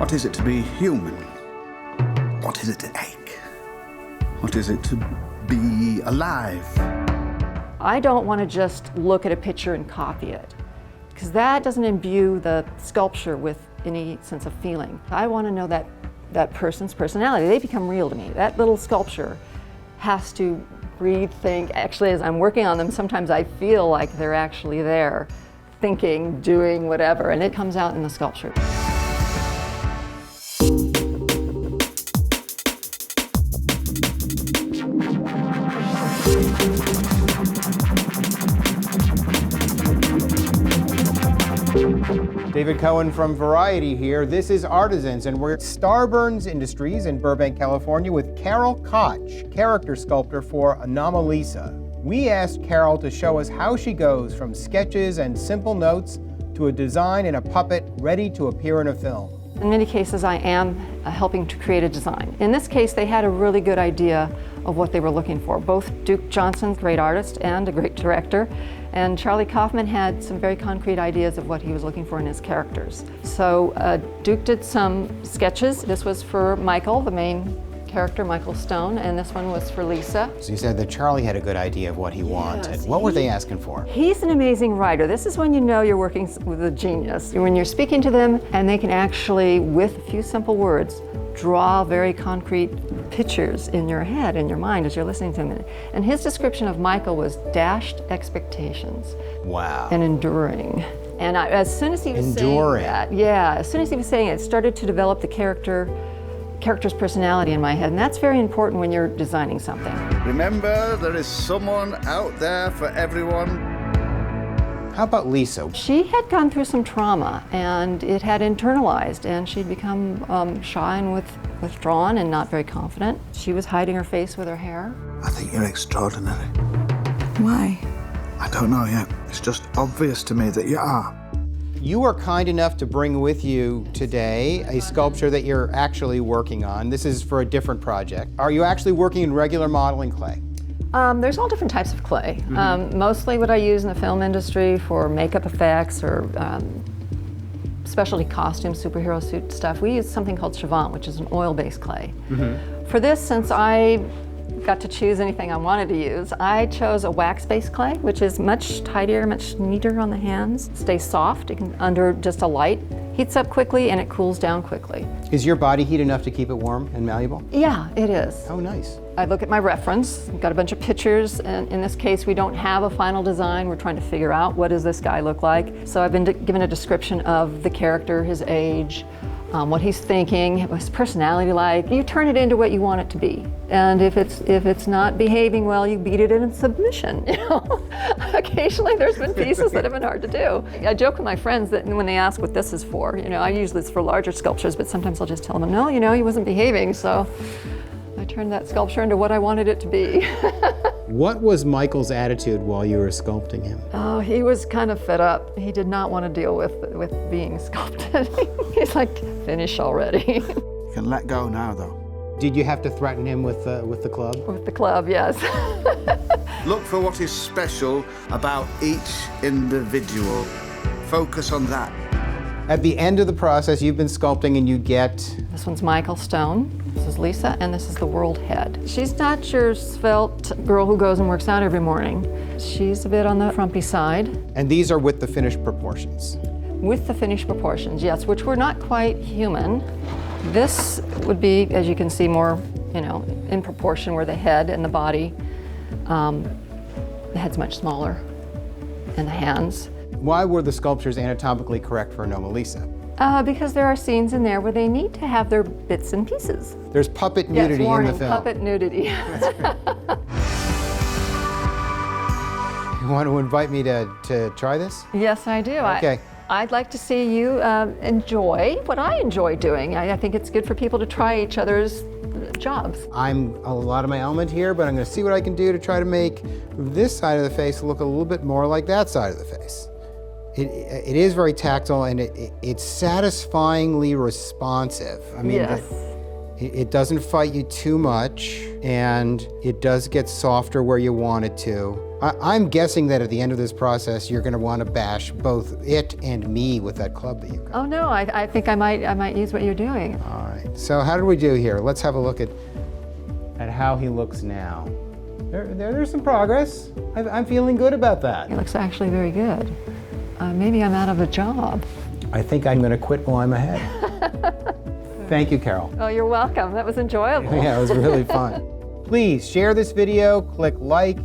What is it to be human? What is it to ache? What is it to be alive? I don't want to just look at a picture and copy it, because that doesn't imbue the sculpture with any sense of feeling. I want to know that person's personality. They become real to me. That little sculpture has to breathe, think. Actually, as I'm working on them, sometimes I feel like they're actually there, thinking, doing whatever, and it comes out in the sculpture. David Cohen from Variety here. This is Artisans, and we're at Starburns Industries in Burbank, California with Carol Koch, character sculptor for Anomalisa. We asked Carol to show us how she goes from sketches and simple notes to a design in a puppet ready to appear in a film. In many cases, I am helping to create a design. In this case, they had a really good idea of what they were looking for. Both Duke Johnson's a great artist and a great director, and Charlie Kaufman had some very concrete ideas of what he was looking for in his characters. So Duke did some sketches. This was for Michael, the main character, Michael Stone, and this one was for Lisa. So you said that Charlie had a good idea of what he wanted. What were they asking for? He's an amazing writer. This is when you know you're working with a genius. When you're speaking to them and they can actually, with a few simple words, draw very concrete pictures in your head, in your mind as you're listening to him. And his description of Michael was dashed expectations. Wow. And enduring. And as soon as he was enduring. saying that, as soon as he was saying it, started to develop the character's personality in my head, and that's very important when you're designing something. Remember, there is someone out there for everyone. How about Lisa? She had gone through some trauma, and it had internalized, and she'd become shy and withdrawn and not very confident. She was hiding her face with her hair. I think you're extraordinary. Why? I don't know yet. It's just obvious to me that you are. You are kind enough to bring with you today a sculpture that you're actually working on. This is for a different project. Are you actually working in regular modeling clay? There's all different types of clay. Mostly what I use in the film industry for makeup effects or specialty costume, superhero suit stuff. We use something called Chavant, which is an oil-based clay. For this, since I got to choose anything I wanted to use, I chose a wax-based clay, which is much tidier, much neater on the hands. Stays soft, it can, under just a light. Heats up quickly and it cools down quickly. Is your body heat enough to keep it warm and malleable? Yeah, it is. Oh, nice. I look at my reference, I've got a bunch of pictures, and in this case we don't have a final design. We're trying to figure out what does this guy look like. So I've been given a description of the character, his age, what he's thinking, his personality like. You turn it into what you want it to be. And if it's not behaving well, you beat it in submission. You know, occasionally there's been pieces that have been hard to do. I joke with my friends that when they ask what this is for, you know, I usually it's for larger sculptures, but sometimes I'll just tell them, no, you know, he wasn't behaving, so I turned that sculpture into what I wanted it to be. What was Michael's attitude while you were sculpting him? Oh, he was kind of fed up. He did not want to deal with being sculpted. He's like, finish already. You can let go now, though. Did you have to threaten him with the club? With the club, yes. Look for what is special about each individual. Focus on that. At the end of the process, you've been sculpting and you get... This one's Michael Stone, this is Lisa, and this is the world head. She's not your svelte girl who goes and works out every morning. She's a bit on the frumpy side. And these are with the finished proportions? With the finished proportions, yes, which were not quite human. This would be, as you can see, more, you know, in proportion where the head and the body, the head's much smaller, and the hands. Why were the sculptures anatomically correct for Anomalisa? Because there are scenes in there where they need to have their bits and pieces. There's puppet nudity warning, in the film. Puppet nudity. That's great. You want to invite me to try this? Yes, I do. Okay. I'd like to see you enjoy what I enjoy doing. I think it's good for people to try each other's jobs. I'm a lot of my element here, but I'm going to see what I can do to try to make this side of the face look a little bit more like that side of the face. It is very tactile and it's satisfyingly responsive. I mean, yes. It doesn't fight you too much and it does get softer where you want it to. I'm guessing that at the end of this process, you're going to want to bash both it and me with that club that you got. Oh no, I think I might use what you're doing. All right, so how did we do here? Let's have a look at how he looks now. There's some progress. I'm feeling good about that. It looks actually very good. Maybe I'm out of a job. I think I'm going to quit while I'm ahead. Thank you, Carol. Oh, you're welcome. That was enjoyable. Yeah, it was really fun. Please share this video, click like,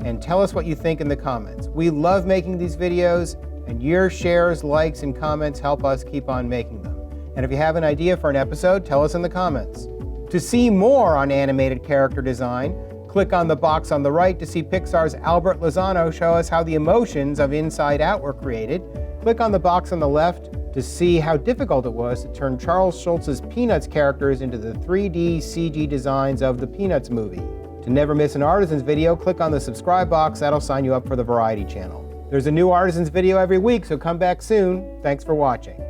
and tell us what you think in the comments. We love making these videos, and your shares, likes, and comments help us keep on making them. And if you have an idea for an episode, tell us in the comments. To see more on animated character design, click on the box on the right to see Pixar's Albert Lozano show us how the emotions of Inside Out were created. Click on the box on the left to see how difficult it was to turn Charles Schulz's Peanuts characters into the 3D CG designs of the Peanuts movie. To never miss an Artisans video, click on the subscribe box. That'll sign you up for the Variety channel. There's a new Artisans video every week, so come back soon. Thanks for watching.